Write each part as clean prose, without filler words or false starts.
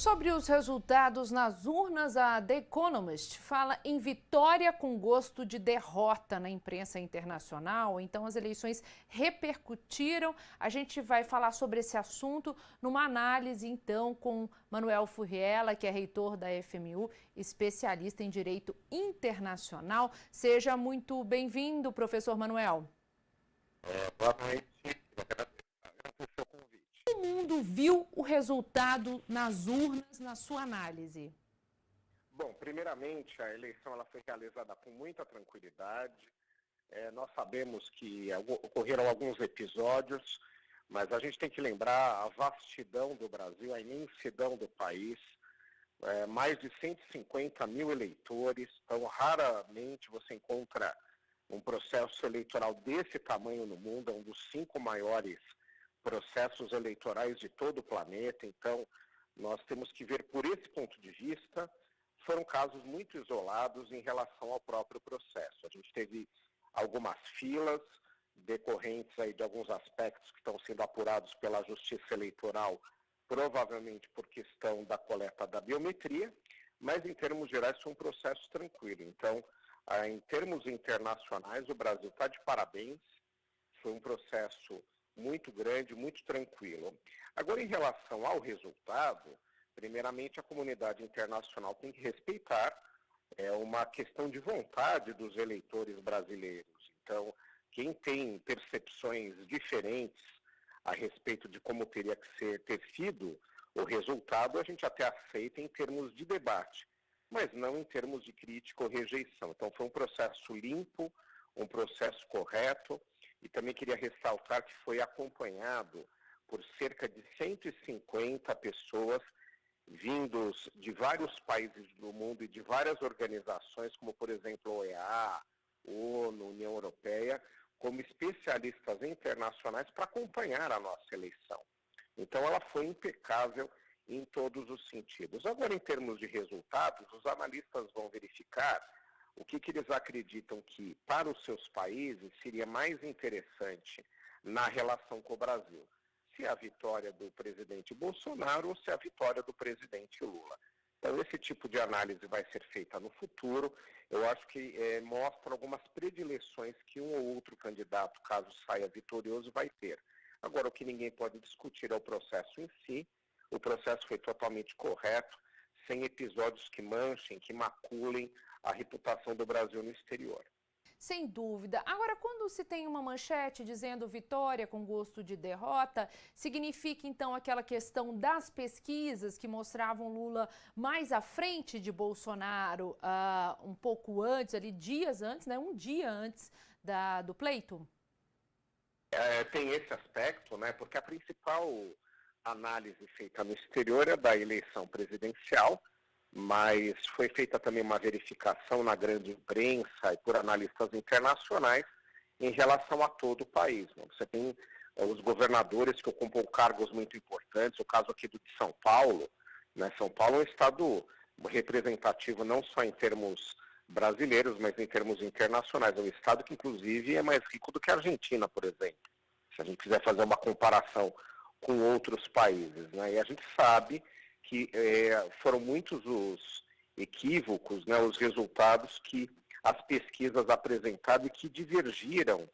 Sobre os resultados nas urnas, a The Economist fala em vitória com gosto de derrota na imprensa internacional. Então, as eleições repercutiram. A gente vai falar sobre esse assunto numa análise, então, com Manuel Furriela, que é reitor da FMU, especialista em Direito Internacional. Seja muito bem-vindo, professor Manuel. Boa noite. Eu agradeço o seu convite. Todo mundo viu o resultado nas urnas, na sua análise? Bom, primeiramente, a eleição ela foi realizada com muita tranquilidade. Nós sabemos que ocorreram alguns episódios, mas a gente tem que lembrar a vastidão do Brasil, a imensidão do país. Mais de 150 mil eleitores, então raramente você encontra um processo eleitoral desse tamanho no mundo, é um dos 5 maiores processos eleitorais de todo o planeta. Então, nós temos que ver por esse ponto de vista. Foram casos muito isolados em relação ao próprio processo. A gente teve algumas filas decorrentes aí de alguns aspectos que estão sendo apurados pela Justiça Eleitoral, provavelmente por questão da coleta da biometria, mas em termos gerais foi um processo tranquilo. Então, em termos internacionais, o Brasil está de parabéns, foi um processo muito grande, muito tranquilo. Agora, em relação ao resultado, primeiramente a comunidade internacional tem que respeitar uma questão de vontade dos eleitores brasileiros. Então, quem tem percepções diferentes a respeito de como teria que ter sido o resultado, a gente até aceita em termos de debate, mas não em termos de crítica ou rejeição. Então, foi um processo limpo, um processo correto, e também queria ressaltar que foi acompanhado por cerca de 150 pessoas vindos de vários países do mundo e de várias organizações, como, por exemplo, a OEA, ONU, União Europeia, como especialistas internacionais para acompanhar a nossa eleição. Então, ela foi impecável em todos os sentidos. Agora, em termos de resultados, os analistas vão verificar o que eles acreditam que, para os seus países, seria mais interessante na relação com o Brasil. Se a vitória do presidente Bolsonaro ou se a vitória do presidente Lula. Então, esse tipo de análise vai ser feita no futuro. Eu acho que mostra algumas predileções que um ou outro candidato, caso saia vitorioso, vai ter. Agora, o que ninguém pode discutir é o processo em si. O processo foi totalmente correto, sem episódios que manchem, que maculem a reputação do Brasil no exterior. Sem dúvida. Agora, quando se tem uma manchete dizendo vitória com gosto de derrota, significa então aquela questão das pesquisas que mostravam Lula mais à frente de Bolsonaro um pouco antes, ali dias antes, né? Um dia antes do pleito? Tem esse aspecto, né? Porque a principal análise feita no exterior é da eleição presidencial, mas foi feita também uma verificação na grande imprensa e por analistas internacionais em relação a todo o país. Você tem os governadores que ocupam cargos muito importantes, o caso aqui de São Paulo, né? São Paulo é um estado representativo não só em termos brasileiros, mas em termos internacionais. É um estado que, inclusive, é mais rico do que a Argentina, por exemplo, se a gente quiser fazer uma comparação com outros países, né? E a gente sabe que foram muitos os equívocos, né, os resultados que as pesquisas apresentaram e que divergiram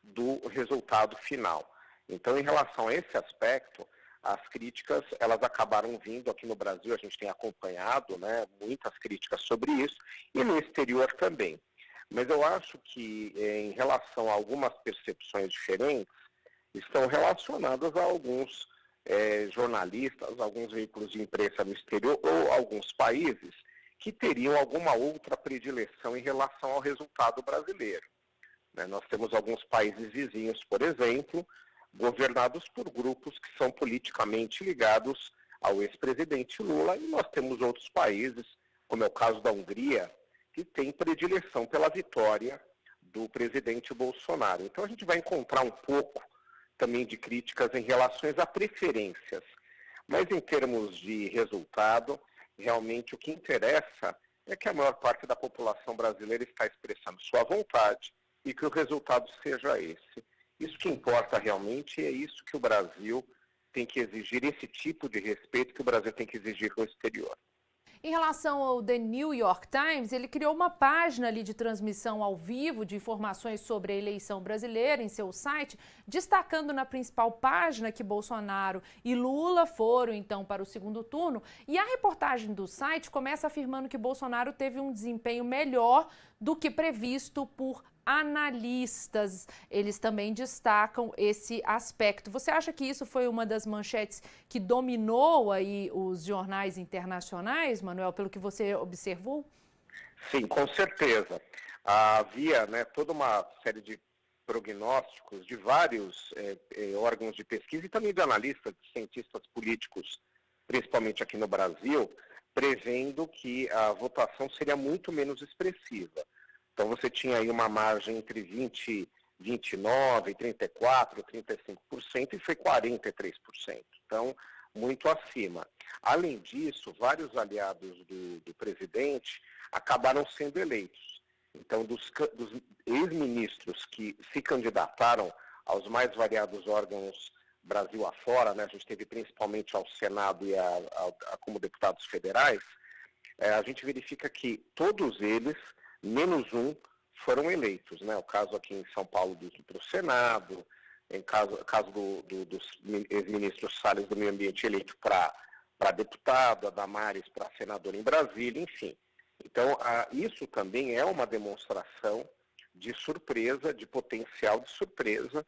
do resultado final. Então, em relação a esse aspecto, as críticas elas acabaram vindo aqui no Brasil, a gente tem acompanhado, né, muitas críticas sobre isso, e no exterior também. Mas eu acho que, em relação a algumas percepções diferentes, estão relacionadas a alguns jornalistas, alguns veículos de imprensa no exterior ou alguns países que teriam alguma outra predileção em relação ao resultado brasileiro. Né? Nós temos alguns países vizinhos, por exemplo, governados por grupos que são politicamente ligados ao ex-presidente Lula, e nós temos outros países, como é o caso da Hungria, que tem predileção pela vitória do presidente Bolsonaro. Então a gente vai encontrar um pouco também de críticas em relação a preferências. Mas em termos de resultado, realmente o que interessa é que a maior parte da população brasileira está expressando sua vontade e que o resultado seja esse. Isso que importa realmente, é isso que o Brasil tem que exigir esse tipo de respeito que o Brasil tem que exigir com o exterior. Em relação ao The New York Times, ele criou uma página ali de transmissão ao vivo de informações sobre a eleição brasileira em seu site, destacando na principal página que Bolsonaro e Lula foram então para o segundo turno. E a reportagem do site começa afirmando que Bolsonaro teve um desempenho melhor do que previsto por analistas. Eles também destacam esse aspecto. Você acha que isso foi uma das manchetes que dominou aí os jornais internacionais, Manuel, pelo que você observou? Sim, com certeza. Havia, né, toda uma série de prognósticos de vários órgãos de pesquisa e também de analistas, de cientistas políticos, principalmente aqui no Brasil, prevendo que a votação seria muito menos expressiva. Então você tinha aí uma margem entre 29, 34, 35% e foi 43%. Então, muito acima. Além disso, vários aliados do presidente acabaram sendo eleitos. Então, dos ex-ministros que se candidataram aos mais variados órgãos Brasil afora, né, a gente teve principalmente ao Senado e como deputados federais, a gente verifica que todos eles, menos um, foram eleitos, né? O caso aqui em São Paulo para o Senado, em caso dos ex-ministros Salles do Meio Ambiente eleito para deputado, a Damares para senador em Brasília, enfim. Então, isso também é uma demonstração de surpresa, de potencial de surpresa,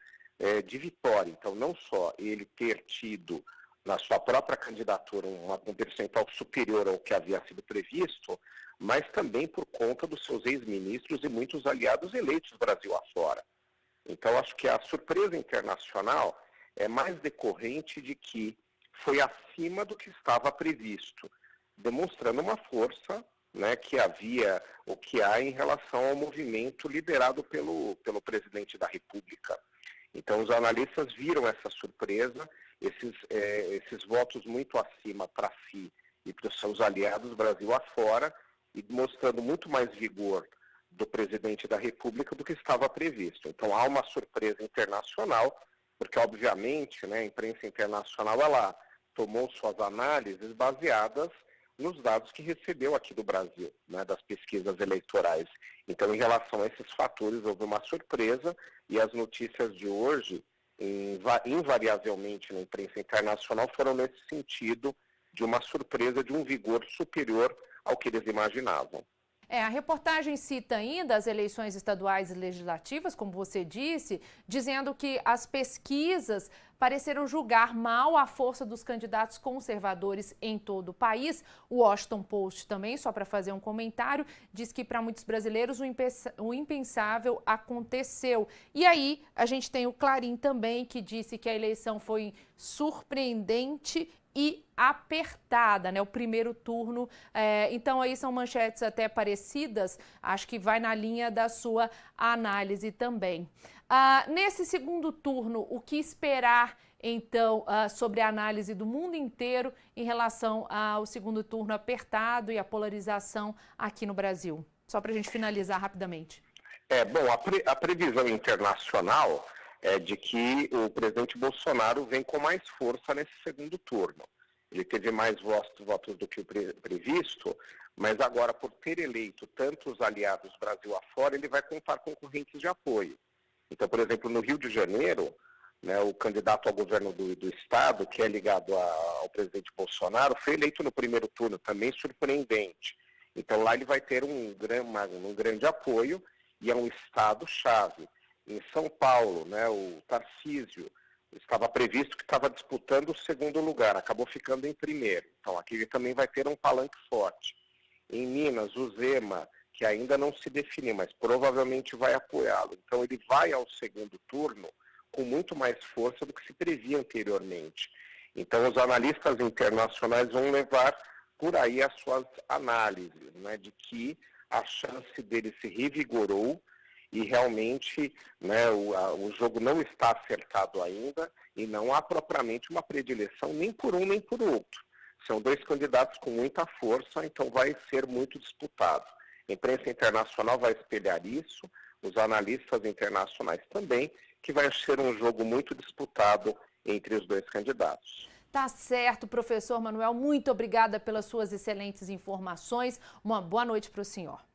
de vitória. Então, não só ele ter tido na sua própria candidatura um percentual superior ao que havia sido previsto, mas também por conta dos seus ex-ministros e muitos aliados eleitos Brasil afora. Então, acho que a surpresa internacional é mais decorrente de que foi acima do que estava previsto, demonstrando uma força, né, que havia, ou que há em relação ao movimento liderado pelo presidente da República. Então, os analistas viram essa surpresa, esses votos muito acima para si e para os seus aliados Brasil afora, e mostrando muito mais vigor do presidente da República do que estava previsto. Então, há uma surpresa internacional, porque, obviamente, né, a imprensa internacional ela tomou suas análises baseadas nos dados que recebeu aqui do Brasil, né, das pesquisas eleitorais. Então, em relação a esses fatores, houve uma surpresa e as notícias de hoje, invariavelmente na imprensa internacional, foram nesse sentido de uma surpresa, de um vigor superior ao que eles imaginavam. A reportagem cita ainda as eleições estaduais e legislativas, como você disse, dizendo que as pesquisas pareceram julgar mal a força dos candidatos conservadores em todo o país. O Washington Post também, só para fazer um comentário, diz que para muitos brasileiros o impensável aconteceu. E aí a gente tem o Clarim também, que disse que a eleição foi surpreendente e apertada, né? O primeiro turno. Então, aí são manchetes até parecidas, acho que vai na linha da sua análise também. Nesse segundo turno, o que esperar, então, sobre a análise do mundo inteiro em relação ao segundo turno apertado e a polarização aqui no Brasil? Só para a gente finalizar rapidamente. Bom, a previsão internacional é de que o presidente Bolsonaro vem com mais força nesse segundo turno. Ele teve mais votos do que o previsto, mas agora, por ter eleito tantos aliados Brasil afora, ele vai contar com correntes de apoio. Então, por exemplo, no Rio de Janeiro, né, o candidato ao governo do Estado, que é ligado ao presidente Bolsonaro, foi eleito no primeiro turno, também surpreendente. Então, lá ele vai ter um grande apoio e é um Estado-chave. Em São Paulo, né, o Tarcísio estava previsto que estava disputando o segundo lugar, acabou ficando em primeiro. Então, aqui ele também vai ter um palanque forte. Em Minas, o Zema, que ainda não se definiu, mas provavelmente vai apoiá-lo. Então, ele vai ao segundo turno com muito mais força do que se previa anteriormente. Então, os analistas internacionais vão levar por aí as suas análises, né, de que a chance dele se revigorou e realmente, né, o jogo não está acertado ainda e não há propriamente uma predileção nem por um nem por outro. São dois candidatos com muita força, então vai ser muito disputado. A imprensa internacional vai espelhar isso, os analistas internacionais também, que vai ser um jogo muito disputado entre os dois candidatos. Tá certo, professor Manuel. Muito obrigada pelas suas excelentes informações. Uma boa noite para o senhor.